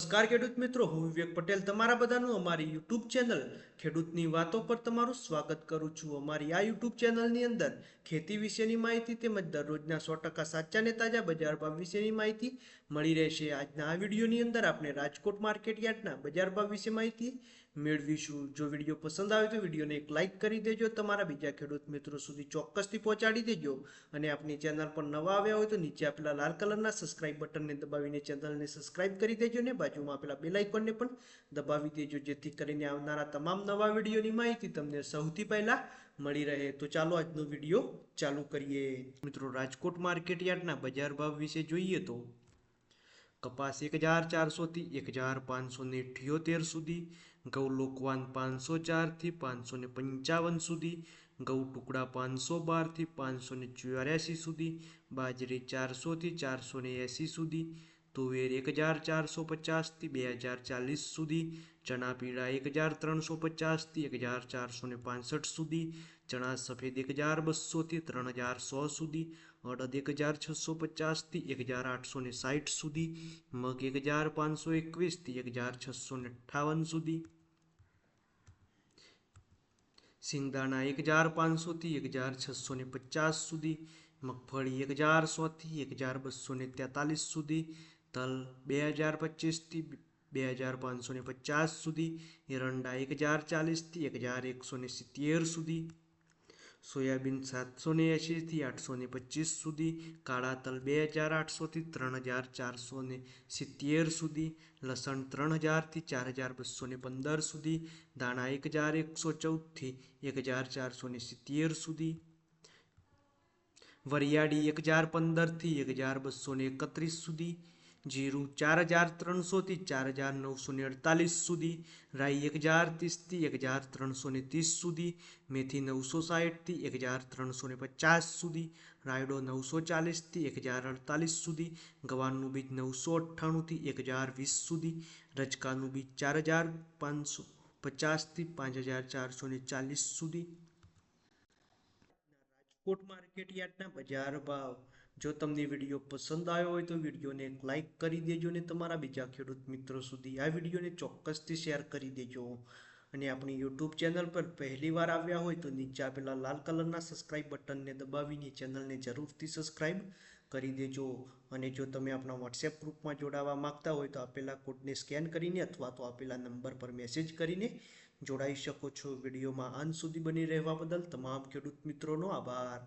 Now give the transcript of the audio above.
નમસ્કાર ખેડૂત મિત્રો, હું વિવેક પટેલ તમારા બધાનું અમારી યુટ્યુબ ચેનલ ખેડૂતની વાતો પર તમારું સ્વાગત કરું છું। અમારી આ યુટ્યુબ ચેનલની અંદર ખેતી વિશેની માહિતી તેમજ દરરોજના 100% સાચા ને તાજા બજાર ભાવ વિશેની માહિતી મળી રહેશે। આજના આ વિડીયોની અંદર આપણે રાજકોટ માર્કેટ યાર્ડના બજાર ભાવ વિશે માહિતી મેળવીશું। જો વિડીયો પસંદ આવે તો વિડીયોને એક લાઇક કરી દેજો, તમારા બીજા ખેડૂત મિત્રો સુધી ચોક્કસથી પહોંચાડી દેજો અને આપણી ચેનલ પર નવા આવ્યા હોય તો નીચે આપેલા લાલ કલરના સબસ્ક્રાઇબ બટનને દબાવીને ચેનલને સબસ્ક્રાઇબ કરી દેજો ને બાજુમાં આપેલા બેલ આઇકોનને પણ દબાવી દેજો, જેથી કરીને આવનારા તમામ નવા વિડીયોની માહિતી તમને સૌથી પહેલા મળી રહે। તો ચાલો આજનો વિડીયો ચાલુ કરીએ। મિત્રો, રાજકોટ માર્કેટ યાર્ડના બજાર ભાવ વિશે જોઈએ તો કપાસ 1400 થી 1578 સુધી, ઘઉં લોકવાન 504 થી 555 સુધી, ઘઉં ટુકડા 512 થી 584 સુધી, બાજરી 400 થી 480 સુધી, તુવેર 1450 થી 2040 સુધી, ચણા પીળા 1350 થી 1465 સુધી, ચણા સફેદ 1200 થી 3100 સુધી, અડદ 1650 થી 1860 સુધી, મગ 1521 થી 1658 સુધી, સિંગદાણા 1500 થી 1650 સુધી, મગફળી 1100 થી 1243 સુધી, તલ 2025 થી 2550 સુધી, એરંડા 1040 થી 1170 સુધી, સોયાબીન 780 થી 825 સુધી, કાળા તલ 2800 થી 3470 સુધી, લસણ 3000 થી 4215 સુધી, ધાણા 1114 થી 1470 સુધી, વરિયાળી 1015 થી 1231 સુધી, જીરું 4300 થી 4948 સુધી, રાઈ 1030 થી 1330 સુધી, મેથી 960 થી 1350 સુધી, રાયડો 940 થી 1048 સુધી, ગવારનું બીજ 998 થી 1020 સુધી, રજકાનું બીજ 4550 થી 5440 સુધી। રાજકોટ માર્કેટ યાર્ડના બજાર ભાવ। જો તમને વિડીયો પસંદ આવ્યો હોય તો વિડીયોને એક લાઇક કરી દેજો ને તમારા બીજા ખેડૂત મિત્રો સુધી આ વિડીયોને ચોક્કસથી શેર કરી દેજો અને આપણી યુટ્યુબ ચેનલ પર પહેલી વાર આવ્યા હોય તો નીચે આપેલા લાલ કલરના સબસ્ક્રાઇબ બટનને દબાવીને ચેનલને જરૂરથી સબસ્ક્રાઇબ કરી દેજો। અને જો તમે આપણા વોટ્સએપ ગ્રુપમાં જોડાવા માંગતા હોય તો આપેલા કોડને સ્કેન કરીને અથવા તો આપેલા નંબર પર મેસેજ કરીને જોડાઈ શકો છો। વિડીયોમાં અંત સુધી બની રહેવા બદલ તમામ ખેડૂત મિત્રોનો આભાર।